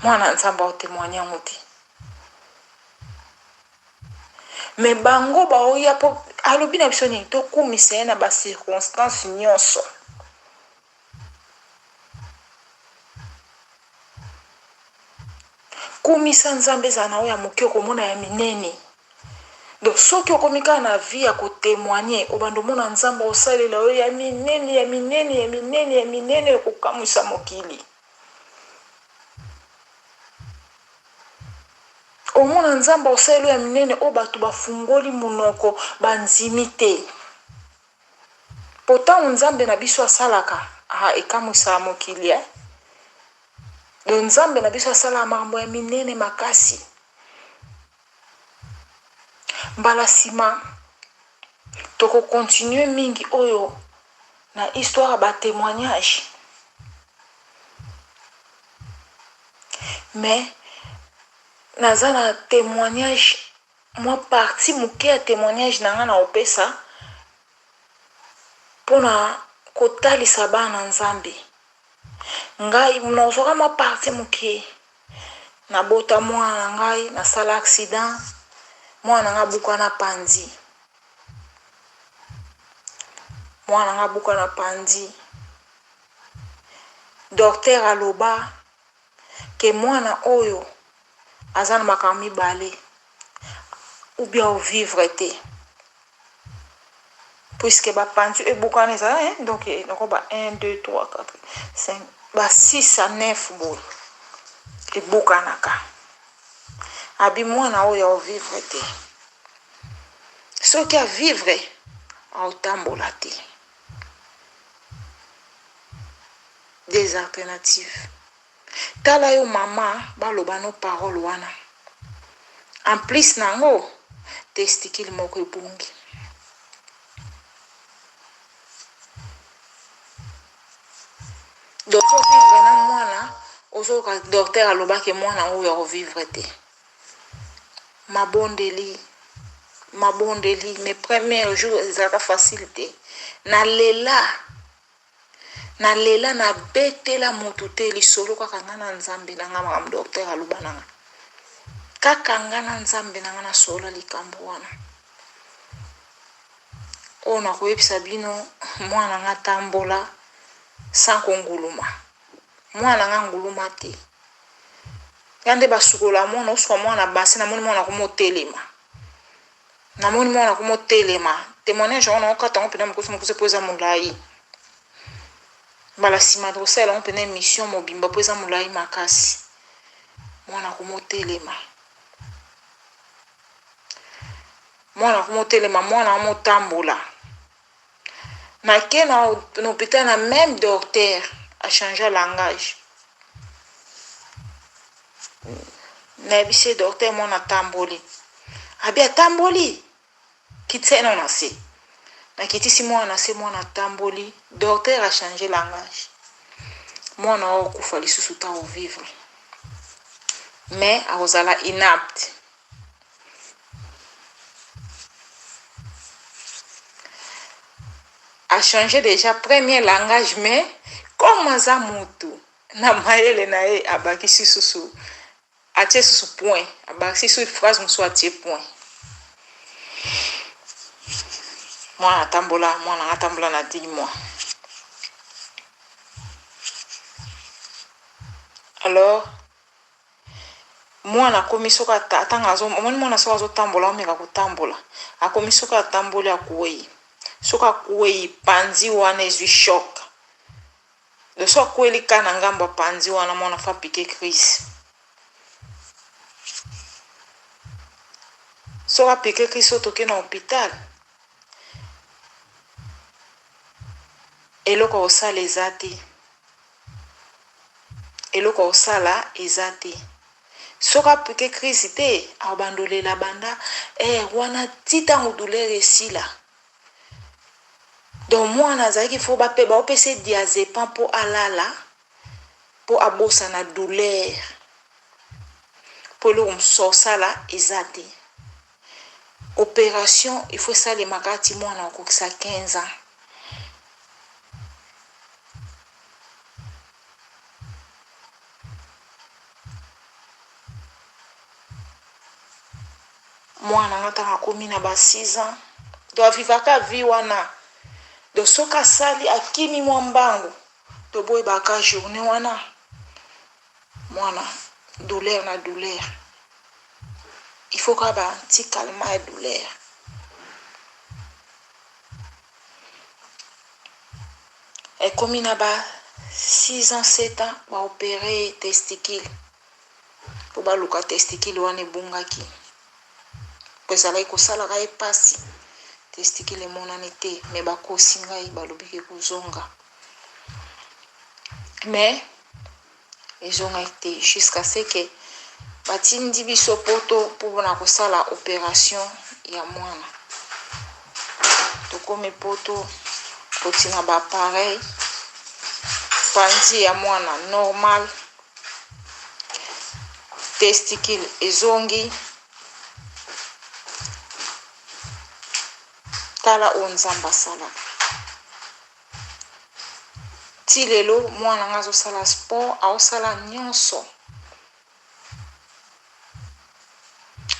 mwana nzamba o témoigner muti. Mais bango ba oya po alobi na biso ni to kumisa na ba circonstances nyonso. Kumisa nzambe za na oya moki komona ya minene. Donc soki okomika na vie ya kotémoigner obando mona nzamba osalela oyo ya minene kokamwisa mokili. Omona nzamba osalela ya minene o bato bafungoli munoko banzimi te. Pourtant nzambe na biso asalaka ekamwisa mokili. Donc nzambe na biso asala makambo ya minene makasi. Mbala sima toko continuer mingi oyo na histoire ba témoignage. Mais naza na témoignage moi partie moke ya témoignage na nga na opesa pona kotalisa bana nzambe. Ngai nazoka ma partie moke na bota mwana ngai na sala accident mwana nga buka na pandi. Mwana nga buka na pandi. Docteur aloba ke mwana oyo azana makambo mibale ou bien au vivre te. Puisque ba pandi e buka na ça donc ba 1 2 3 4 5 ba 6 à 9 boy. E buka naka. Abi mwana oyo au vivre te. Ce qui a vivre au tambola te. Des alternatives. Tala yo mama baloba no parole wana. En plus nango testicule moko ebungi. Docteur vivre na mwana ozoka docteur aloba ke mwana oyo au vivre te. Mabondeli mes premiers jours ezaka facilité na lela na betela mutu te lisolo kaka ngana nzambe na nga makambo docteur aloba nanga kaka ngana nzambe na nga na solo likambo wana ona koyebisa bino mwana nga tambola sans konguluma mwana nga nguluma te yande basukola mwana oswa mwana basi na moni mwana komotelema na moni mwana komotelema témoignage wana okata ngo pena mokosi mokosi poza mulai bala sima dosela ngo pena mission mobimba poza mulai makasi mwana komotelema mwana motambola na ke na hôpital na même docteur a changé langage na bise docteur mwana tamboli abi atamboli kitsena na se nakitisi mwana se mwana tamboli, docteur a changé langage. Mwana okufa lisusu ta vivre. Mais akozala inapte. A changé déjà premier langage, mais comme aza mutu na mayele na ye abakisi susu atie susu point, abakisi susu phrase musu atie point. Mwana atambola na 10 mois. Alors mwana akomi soki atanga omoni mwana soki azotambola omeka kotambola akomi soki atamboli akuwei soki akuwei panzi wana ezwi shock de soki akweli ka na ngambo ya panzi wana mwana fa pike crise soki apike crise oyo toke na hôpital eloko osala eza te eloko osala eza te soki apike crise te abandolela banda wana ti ntango douleur esila donc mwana azalaki fo baopesa diazepam mpo alala mpo abosana douleur mpo eloko mosusu osala eza te opération il faut esalema kati mwana akokisa 15 ans. Mwana ngata akomi na ba 6 ans do avivaka vi wana do soka sali akimi mwambangu to boy baka journée wana mwana douleur na douleur il faut ka ba anti calmant et douleur et comme na ba 6 ans 7 ans ba opérer testicule pour ba luka testicule wana ebungaki ezalaki kosalaka ye pasi testicule emonani te me bakosi ngai balobiki kozonga mais ezongaki te jusqu'à ce que batindi biso poto mpona kosala opération ya mwana tokomi poto kotina bapareil panzi ya mwana normal testicule ezongi tala oyo nzambe asalaka ti lelo mwana nga azosala sport aosala nyonso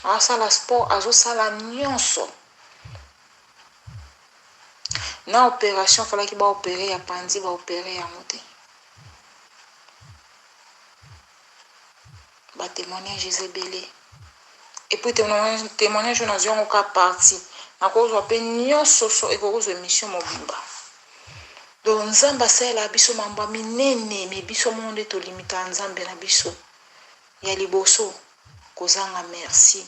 aosala sport azosala nyonso na opération falaki baopere ya panzi baopere yango te batémoignage eza ebele epuis témoignage oyo nazwi yango ka parti nakozwa mpe nyonso so ekokozwa émission mobimba donc nzambe asalela biso mambo minene me biso mo nde tolimita nzambe na biso ya liboso kozanga merci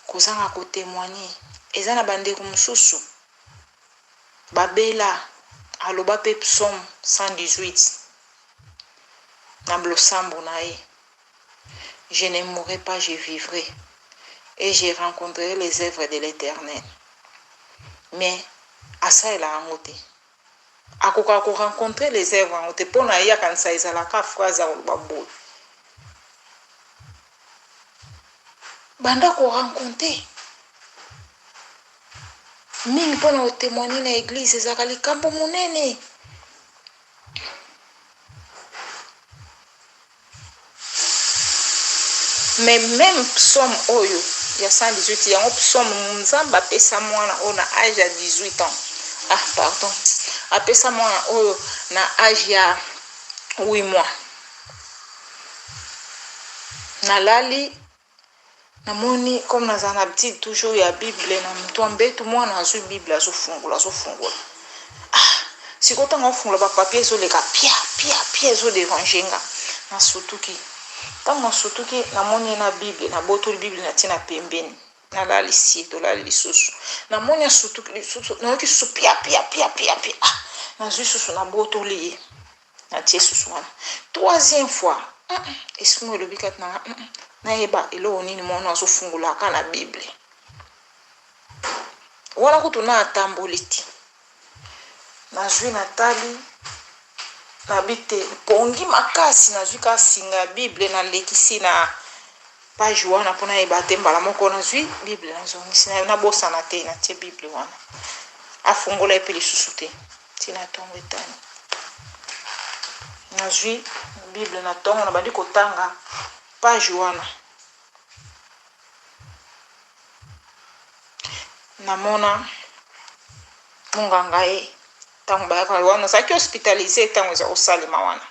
kozanga kotémoigner eza na bandeko mosusu babela aloba mpe psaume 118 na blosambo na ye je ne mourrai pas je vivrai et j'ai rencontré les œuvres de l'Éternel. Mais à ça il a rencontré. À quoi rencontrer les œuvres en te pour naïa quand ça ils a la phrase à babo. Banda ko rencontrer. Mingi pour nous témoigner na église ezakali kambo munene. Mais même psaume oyo ya 118 yango psaume nzamba apesa mwana oyo na âge ya 18 ans apesa mwana oyo na âge ya 8 mois nalali namoni comme naza na habitude toujours ya bible na mtu mbetu mwana azwi bible azofungola sikotanga ofungola bapapier ezoleka pia ezoderangenga na sutuki ntango nasutuki namoni na bible nabotoli bible natina pembeni nalali si tolali lisusu namoni asutuki lisusu nayoki susu pia nazwi susu nabotoli ye natie susu wana troisième fois esprit mo elobi kati nanga nayeba eloko nini mwana azofungolaka na bible wana kutu na atamboli te nazwi natali nabite pongi makasi nazwi kasinga bible nalekisi na page wana mpona yeba te mbala moko nazwi bible nazongisi nabosana te natie bible wana afungola epe lisusu te ntina ntongo etani nazwi bible na ntongo nabandi kotanga page wana namona munganga ye ntango bayaka wana azalaki hospitalize ntango eza kosalema wana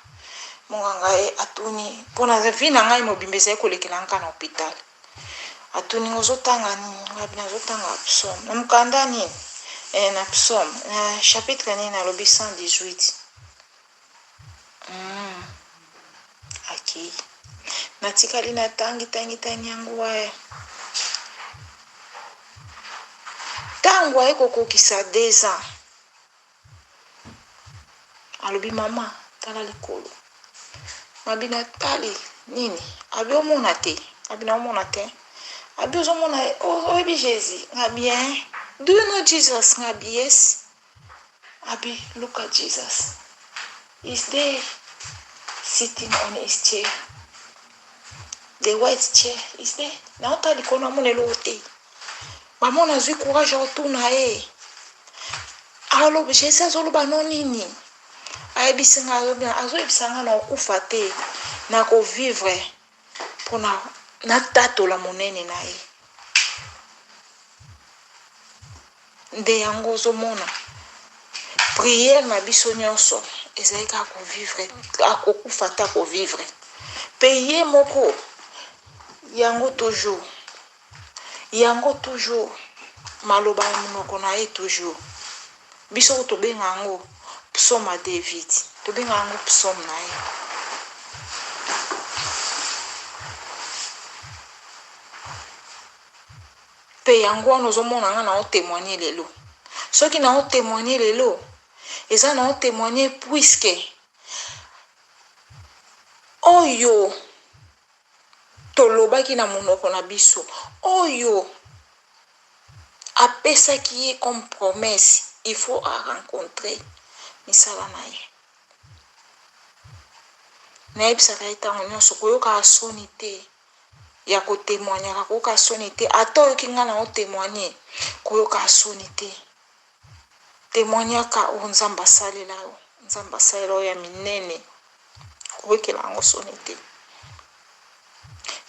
munganga ye atuni mpona vi na ngai mobimba ezali kolekela nka na hôpital atuni ozotanga nini ngabi nazotanga psaume na mokanda nini na psaume na chapitre nini nalobi 118 aki natikali natangi yango waye ntango aye kokokisa 2 ans alobi mama tala likolo mabi natali nini abi omona te abi naomona te abi ozomona oyebi jésus ngabi do you know Jesus ngabi yes abi look at Jesus is there sitting on his chair the white chair is there naota likolo namona eloko te mama nazwi courage otuna ye alobi jésus azoloba no nini ayebisinga azoyebisanga na okufa te na kovivre mpona natatola monene na ye nde yango ozomona priere na biso nyonso ezali kaka kovivre akokufa te akovivre mpe ye moko yango toujours maloba ya monoko na ye toujours biso tobenga yango psaume ya David tobenga yango psaume na ye mpe yango wana ozomona nga na otémoigner lelo soki na otémoigner lelo eza na otémoigner puisque oyo tolobaki na monoko na biso oyo apesaki ye comme promesse il faut rencontrer misala na ye nayebisaka ye ntango nyonso koyoka soni te ya kotémoignaka koyoka soni te ata oyoki nga na otémoigner koyoka soni te témoignaka oyo nzambe asalela oyo ya minene koyokela yango soni te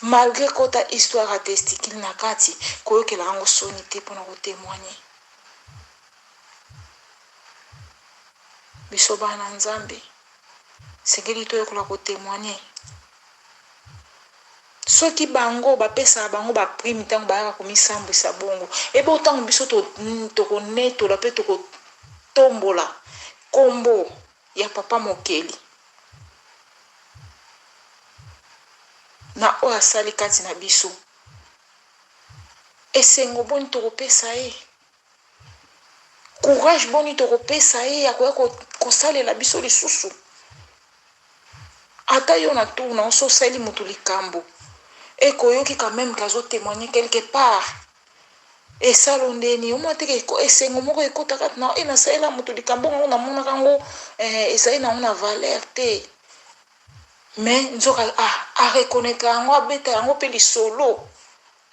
malgré kota histoire ya testicule na kati koyokela yango soni te mpona kotémoigner biso bana nzambe sengeli toyokola kotémoigner soki bango bapesaka bango baprime ntango bayaka komisambwisa bongo ebe otango biso tokonetola mpe tokotombola nkombo ya papa mokeli na oyo asali kati na biso esengo boni tokopesa ye courage boni tokopesa ye ya koya kosalela biso lisusu ata yo na tourna ososali moto likambo ekoyoki quand même kazotémoigner quelque part esalo ndeni omwa te esengo moko ekota kati na nasalela moto likambo yango namonaka yango ezali nango na valeur te mais nzoka areconnaître yango abeta yango mpe lisolo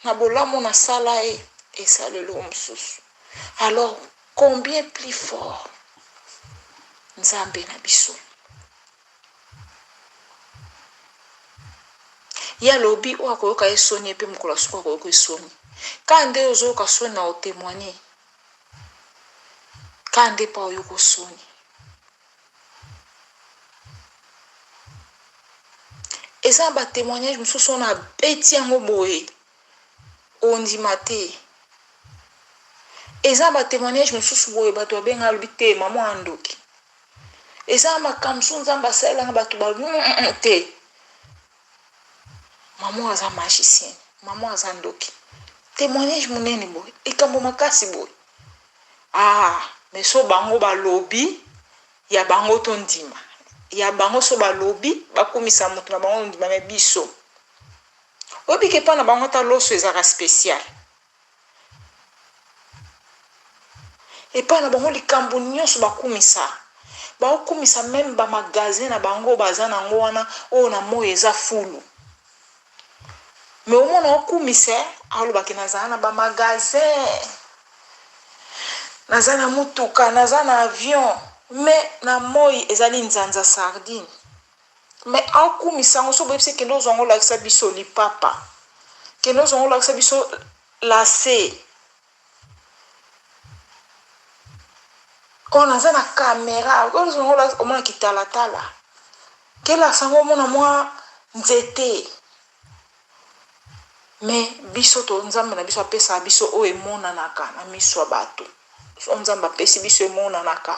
na bolamu nasala ye esalelo mosusu alors combien plus fort nzambe na biso ya lobi oyo akoyoka ye soni epe mokolo asuku akoyoka ye soni ka nde ozoyoka soni na otémoigner ka nde pa oyoka soni eza na batémoignage mosusu na beti yango boye ondima te eza na batémoignage mosusu boye bato babenga alobi te mama andoki eza na makambo mosusu nzambe asalelanga bato balobi te mama aza magicien mama aza ndoki témoignage monene boye likambo makasi boye mais so bango balobi ya bango to ndima ya bango so balobi bakumisa moto na bango ndima me biso oyebi ke mpa na bango ata loso ezaka spécial epai na bango likambo nyonso bakumisa baokumisa meme bamagasin na bango baza nango wana oyo na moi eza fulu me omona okumisa alobaki nazala na bamagasin naza na mutuka naza na avion me na moi ezali nzanza sardine me akumisa ngo so boyebisi kende ozwango olakisa biso lipapa kende ozwango olakisa biso lase oyo naza na kamera ozwango omona kitalatala kelakisa ngo omona mwa nzete me biso to nzambe na biso apesa biso oyo emonanaka na miso ya bato so nzambe apesi biso emonanaka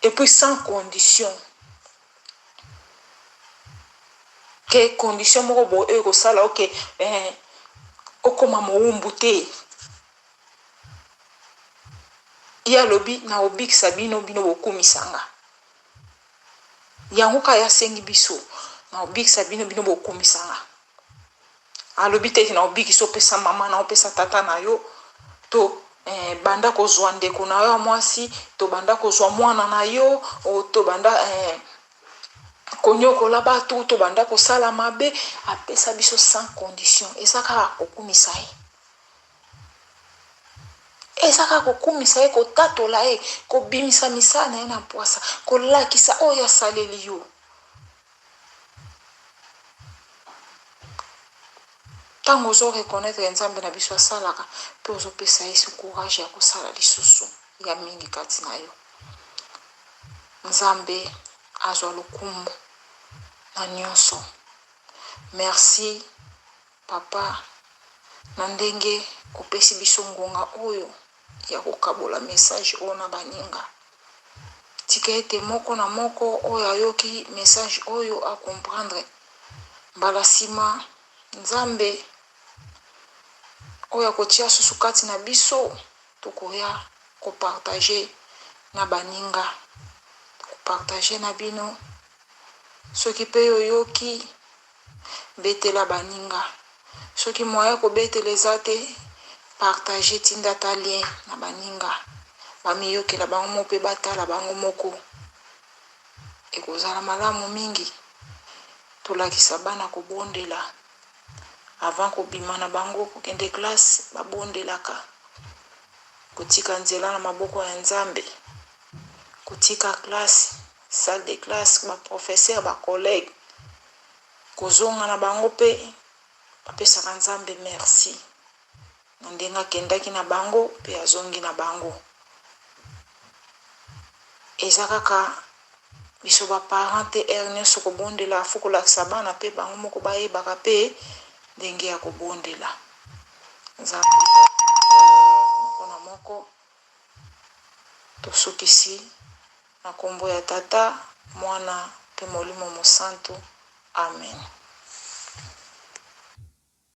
et puis sans condition ke condition moko bo oyo kosala oke okoma mowumbu te ye alobi na obikisa bino bokumisanga yango kaya asengi biso na obikisa bino bokumisanga alobi te na obikisa opesa mama na opesa tata na yo to banda kozwa ndeko na yo mwasi to banda kozwa mwana na yo to banda konyokola bato to banda kosala mabe apesa biso sans condition eza kaka kokumisa ye eza kaka kokumisa ye kotatola ye kobimisa misala na ye na mpwasa kolakisa oyo asaleli yo ntango ozoreconnaitre nzambe na biso asalaka mpe ozopesa ye courage ya kosala lisusu ya mingi kati na yo nzambe azwa lokumu na nyonso merci papa na ndenge opesi biso ngonga oyo ya kokabola message oyo na baninga tika ete moko na moko oyo ayoki message oyo acomprendre mbala nsima nzambe oyo akotia susu kati na biso tokoya kopartage na baninga kopartage na bino soki mpe oyoki betela baninga soki moya kobetela eza te partage tinda ta lien na baninga bamiyokela bango moko mpe batala bango moko ekozala malamu mingi tolakisa bana kobondela avant kobima na bango kokende classe babondelaka kotika nzela na maboko ya nzambe kotika classe salle de classe baprofesseur bacollègue kozonga na bango mpe bapesaka nzambe merci na ndenge akendaki na bango mpe azongi na bango eza kaka biso baparent te ere nyonso kobondela afu kolakisa bana mpe bango moko bayebaka mpe ndenge ya kobondela nzambe moko na moko tosukisi na kombo ya tata mwana mpe molimo mosantu amen.